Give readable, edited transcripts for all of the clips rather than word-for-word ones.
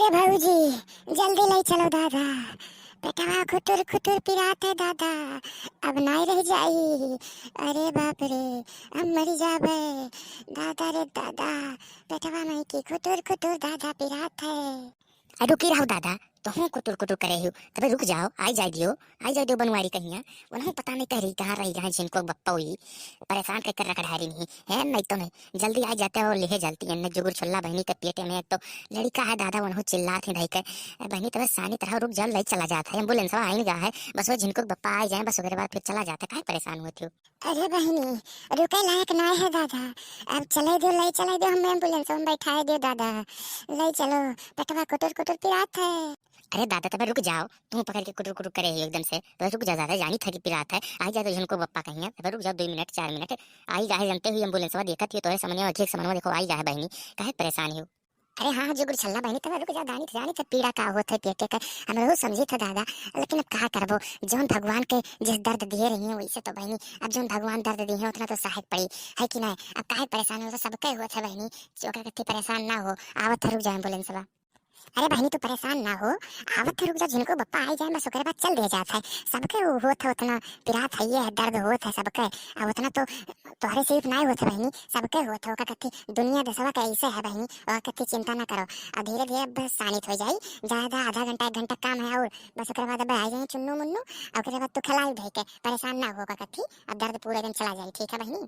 अरे भाऊजी, जल्दी ले चलो दादा। पेटवा खुतुर खुतुर पिरात है दादा। अब नहीं रह जाई। अरे बाप रे, हम मरी जाबे। दादा रे दादा, पेटवा में की खुतुर खुतुर दादा पिरात है। रुकी रहो दादा, तो हूँ कुतुर कुतुर करे हूँ। तबे रुक जाओ, आई जाए दियो बनवारी कहिया। उन्हें पता नहीं कह रही कहाँ रही कहाँ जिनको बप्पा हुई परेशान कर रखा ढारी नहीं है। नहीं तो नहीं जल्दी आ जाते हो ले जलती है जुगुर छुल्ला बहनी के पेटे में। एक तो लड़का है दादा, उन्होंने चिल्ला थे ढाई के बहनी तो बस सानी तरह रुक जाओ, ले चला जाता है। एम्बुलेंस आई नहीं है बस, वो जिनको बप्पा आ जाए बस उसके बाद फिर चला जाता है। परेशान होती हो। अरे बहनी, रुके लायक ना है दादा। अब चले दो, ले चले दो, हम एम्बुलेंस में बैठाए दो दादा। ले चलो, पेटवा कुतुर कुतुर पिरात है। अरे दादा तब रुक जाओ, तुम पकड़ के कुटुर कुटुर करे ही एकदम से। तो रुक जा दादा, जानी था कि पिरात है। आई जा तो जिनको बप्पा कहिए। तब रुक जाओ 2 मिनट 4 मिनट। आई जाए जानते हुई एम्बुलेंस में देखा थी तो समझ ठीक समझ देखो आई जाए बहनी काहे परेशान हो। अरे हाँ जुगुर छल्ला बहनी तब रुक जा, जानी था पीड़ा का होता है पेटे का। हम रोज समझी था दादा, लेकिन अब कहा करबो। जौन भगवान के जिस दर्द दिए रही है वैसे तो बहनी अब जौन भगवान दर्द दिए उतना तो सहायक पड़ी है कि नहीं। अब काहे परेशान हो, तो सबके हुआ था बहनी। चौका कत्ती परेशान ना हो, आवत रुक जाए एम्बुलेंस में। अरे बहनी तू परेशान ना हो, आवत रुक जा, जिनको बप्पा आई जाए बस ओकरे बाद चल दिया जाता है। सबके होत है उतना पिरात है, ये दर्द होत है सबके। अब उतना तो तोहरे सिर्फ नहीं होता बहनी, सबके होता है। कत्ती दुनिया दसवा का ऐसे है बहनी, और कत्ती चिंता ना करो। और धीरे धीरे बस शानित हो जाई। ज्यादा आधा घंटा 1 घंटा काम है और बस ओकरे बाद अब आ जाए चुन्नू मुन्नू। और ओकरे बाद तू खिलाई धई के परेशान ना होगा कत्ती। अब दर्द पूरे दिन चला जाए, ठीक है बहनी।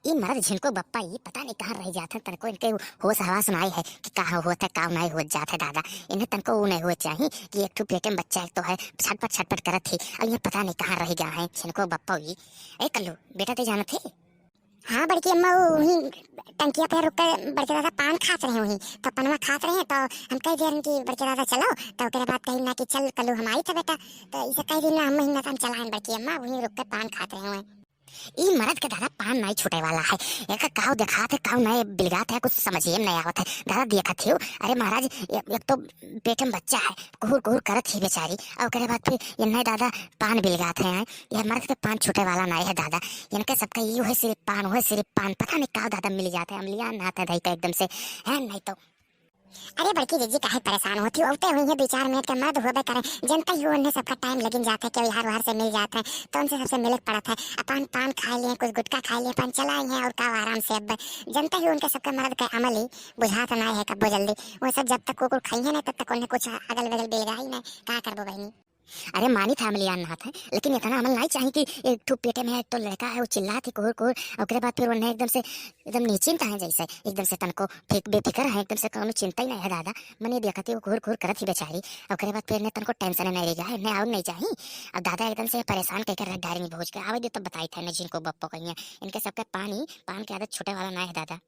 ये मर्द जिनको बप्पा ये पता नहीं कहाँ रह जाता, तनको इनके होश हवास नहीं है कि कहाँ होता है कहाँ नहीं हो जाता है दादा। इन्हें तनको वो नहीं हुआ चाहिए कि एक ठो पेटे में बच्चा एक तो है छटपट छटपट करत थी, और ये पता नहीं कहाँ रह गया है जिनको बप्पा हुई। ए कल्लू बेटा ते जाना थे। हाँ बड़की अम्मा वही टंकिया पे रुक कर बड़के दादा पान खात रहे वही, तो पनवा खात रहे तो हम कह दिया कि बड़के दादा चलो। तो ओकरे बाद कही ना कि चल कल्लू हम आई था बेटा, तो इसे कह दी ना हम महीना हम चलाएं। बड़की अम्मा वही रुक कर पान खात रहे हुए। ई मरद के दादा पान नहीं छूटे वाला है। एक काव दिखात है काव नहीं बिलगात है, कुछ समझिए नहीं आवत है दादा देखत हो। अरे महाराज एक तो पेट में बच्चा है, कुहूर कुहूर करत ही बेचारी, और उसके बाद फिर ये नहीं दादा पान बिलगात है। ये मर्द के पान छूटे वाला नहीं है दादा। इनके सबका ये है सिर्फ पान, वो है सिर्फ पान, पता नहीं का दादा मिल जाता है। अमलिया नहाता है एकदम से है नहीं तो। अरे बड़की जीजी काहे परेशान होती हो, उठते हुई है 2 4 मिनट के मर्द होबे करे। जनता ही उन्हें सबका टाइम लगिन जाता है कि हार वार से मिल जाता है, तो उनसे सबसे मिलक पड़ा था। अपन पान खा लिए, कुछ गुटखा खा लिए, पान चलाए हैं और का आराम से। अब जनता ही उनके सबका मर्द का अमल ही बुझाता ना है कब्बो जल्दी। वो सब जब तक कुकुर खाई है ना तब तक उन्हें कुछ अगल बगल बेलगा ही नहीं, क्या करबो बहनी। अरे मानी फैमिली आन हाथ है, लेकिन इतना अमल नहीं चाहिए कि एक ठो पेटे में एक तो लड़का है वो चिल्ला थी कुहर कुहर, और उसके बाद फिर उन्हें एकदम से एकदम निश्चिंत है जैसे एकदम से तनको बेफिक्र है एकदम से, कोनो चिंता ही नहीं है दादा। मैंने देखा थी वो कुहर कुहर करत ही बेचारी, और उसके बाद फिर तनको टेंशन नहीं रहेगा, इन्हें और नहीं चाहिए। अब दादा एकदम से परेशान कहकर डायरी में भोज के आवे दे, तब बताई था जिनको बप्पो कहिए इनके सबके पान की आदत छूटे वाला नहीं है दादा।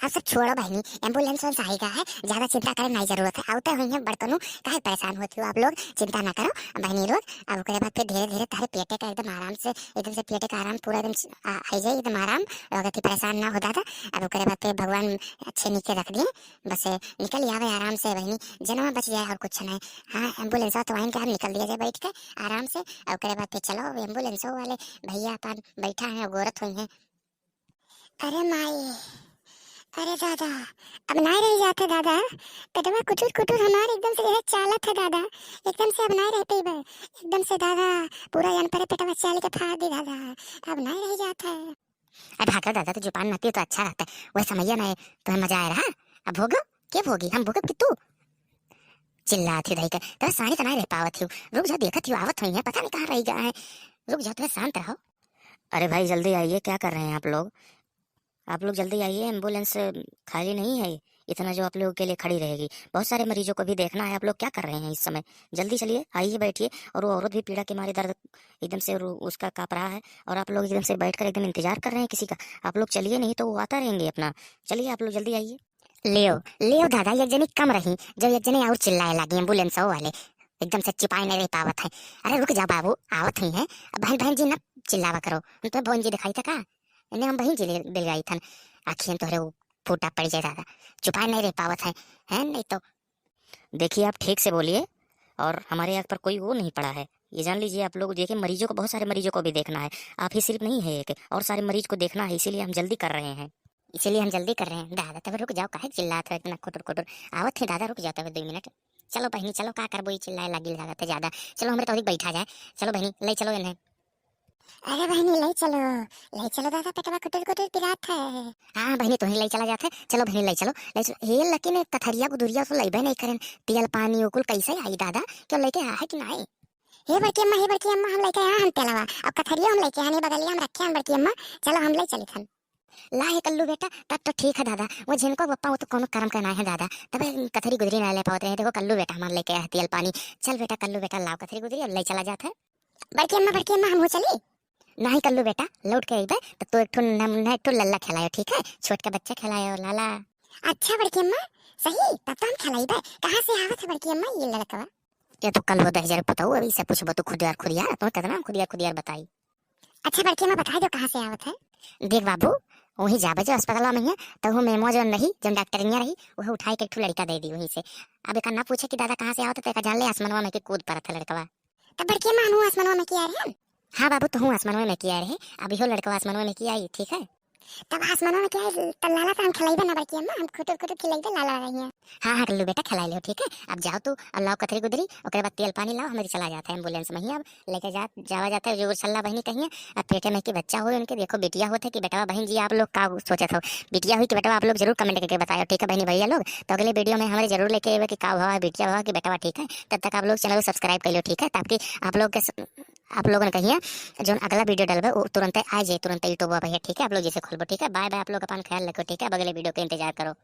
अब सब छोड़ो बहनी, एम्बुलेंस वन आएगा है, ज्यादा चिंता करे नहीं जरूरत है। आते हुई है बर्तनों काहे परेशान होती हो आप लोग, चिंता ना करो बहनी लोग। अब उसके बाद फिर धीरे धीरे तारे पेटे का एकदम आराम से, एकदम से पेटे का आराम पूरा एकदम आ जाए एकदम आराम, और परेशान ना हो दादा। अब उसके बाद फिर भगवान अच्छे नीचे रख दिए, बस निकल आवे आराम से बहनी, जन्म बच जाए और कुछ नहीं। हाँ एम्बुलेंस तो वहीं के हम निकल दिया जाए बैठ के आराम से। और उसके बाद फिर चलो एम्बुलेंस वाले भैया अपन बैठा है गोरत हुई है। अरे माई, अरे दादा अब नहीं रह जाते दादा। पेटवा कुटुर कुटुर हमारे एकदम से यह चालत है दादा, एकदम से अब नहीं रहते एकदम से दादा। पूरा जन पर पेटवा चाल के फाड़ दी दादा, अब नहीं रह जाता है। अरे भागा दादा, तो जुबान नती तो अच्छा रहता है, वही समझिए ना तुम्हें मजा आ रहा। अब भोगो क्या भोगी, हम भोगब कि तू चिल्ला थी दही कर। तो सारी तो नहीं रह पावत हूँ, रुक जा देखत हूँ आवत हुई है, पता नहीं कहाँ रह गया है। रुक जा तुम्हें शांत रहो। अरे भाई जल्दी आइए, क्या कर रहे हैं आप लोग? आप लोग जल्दी आइए, एम्बुलेंस खाली नहीं है इतना जो आप लोगों के लिए खड़ी रहेगी। बहुत सारे मरीजों को भी देखना है। आप लोग क्या कर रहे हैं इस समय? जल्दी चलिए आइए बैठिए। और वो औरत भी पीड़ा के मारे दर्द एकदम से उसका काँप रहा है, और आप लोग एकदम से बैठकर एकदम इंतजार कर रहे हैं किसी का। आप लोग चलिए, नहीं तो वो आता रहेंगे अपना। चलिए आप लोग जल्दी आइए। लियो लियो दादा, एक जनी कम रही जो एक जनी और चिल्लाए लगी एम्बुलेंस वाले, एकदम से चिपाई नहीं रह पावत है। अरे रुक जा बाबू, आवत हुई है। बहन बहन जी न चिल्लावा करो, तो बहन जी दिखाई था का इन्हें हम बहन जी बिल गई थन। आखिर तोहरे वो फूटा पड़ जाए दादा, चुपाई नहीं रह पावत है नहीं तो। देखिए आप ठीक से बोलिए, और हमारे यहाँ पर कोई वो नहीं पड़ा है, ये जान लीजिए। आप लोग देखिए मरीजों को, बहुत सारे मरीजों को भी देखना है, आप ही सिर्फ नहीं है एक, और सारे मरीज को देखना है, इसीलिए हम जल्दी कर रहे हैं। इसीलिए हम जल्दी कर रहे हैं। दादा तब रुक जाओ, काहे चिल्लात हो इतना खुटुर खुटुर। आवत है दादा, रुक जाते हुए 2 मिनट। चलो बहनी चलो, का करबो, चिल्लाए लगी लागत है ज्यादा। चलो हमरे तौरी बैठा जाए। चलो बहनी ले चलो इन्हें। अरे बहनी ले चलो दादा, पेटवा कुटुर कुटुर पिरात है। हाँ बहनी तुम्हें ले चला जाते। चलो बहनी ले चलो ले चलो। हे लेकिन कथरिया गुदुरिया तो लेबे नहीं करें। तेल पानी उकुल कैसे आई दादा, क्यों लेके आए कि ना? हे बड़की अम्मा हम लेके आए हम तेलवा, अब कथरिया हम लेके आने बगलिया हम रखे हैं बड़की अम्मा। चलो हम ले चली थन। ला है कल्लू बेटा, तब तो ठीक है दादा। वो जिनको पप्पा वो तो कोनो कर्म करना है दादा, तब कथरी गुदरी ना ले पाते रहे। देखो कल्लू बेटा हमारे लेके आया तेल पानी। चल बेटा कल्लू बेटा लाओ कथरी गुदरी और ले चला जाता है। बड़की अम्मा हम हो चली। नहीं कल्लू बेटा लौट के अइबे तो एक ठो लल्ला खिलायो, ठीक है? छोट का बच्चा खिलायो लाला। अच्छा बड़की अम्मा सही, तब तो हम खिलाइबे। कहाँ से आवत है बड़की अम्मा ये लड़कवा? ये तो कल हो 10,000 बताओ, अभी से पूछबो तो खुद यार खुदियार तो कितना खुदियार खुदियार बताई। अच्छा बड़की अम्मा बता दो कहाँ से आवत है। देख बाबू, वही जाबे जो अस्पताल में है तो वो मेमो जो रही जो डॉक्टरिया रही वह उठाई के एक ठो लड़का दे दी वहीं से। अब एक ना पूछे कि दादा कहाँ से आवत है, तो जान ले आसमानवा में के कूद पड़ा था लड़कवा। तब बड़की अम्मा हम आसमानवा में किया रहे। हाँ बाबू, तो हूँ आसमानवा में किया रहे। अभी हो लड़का आसमानवा में किया आई, ठीक है? तब आसमानवा में क्या है, तब लाला तो हम खिलाइबे ना बड़की अम्मा, हम खुटुर खुटुर खिलाइबे लाला रही है। हाँ हाँ कल्लू बेटा खिला लो, ठीक है? अब जाओ तू और लाओ कथरी गुदरी, ओकरे बाद तेल पानी लाओ, हमारी चला जाता है एम्बुलेंस में ही। अब लेके जावा जाता है जो सल्ला बहनी कहिए। अब पेटे में की बच्चा हो उनके, देखो बेटिया होते कि बेटवा बहन जी आप लोग का सोचे थे बेटिया हुई कि बेटवा, आप लोग जरूर कमेंट करके बताओ, ठीक है बहनी भैया लोग? तो अगले वीडियो में हमारे जरूर लेके आए कि का हुआ बेटिया हुआ कि बेटवा, ठीक है? तब तक आप लोग चैनल को सब्सक्राइब कर लो, ठीक है? ताकि आप लोगों ने कहिए जो अगला वीडियो डलबे वो तुरंत आ जाए, तुरंत यूट्यूब भैया, ठीक है? आप लोग जैसे खोलबो, ठीक है? बाय बाय, आप लोग अपन ख्याल रखो, ठीक है? अब अगले वीडियो का इंतजार करो।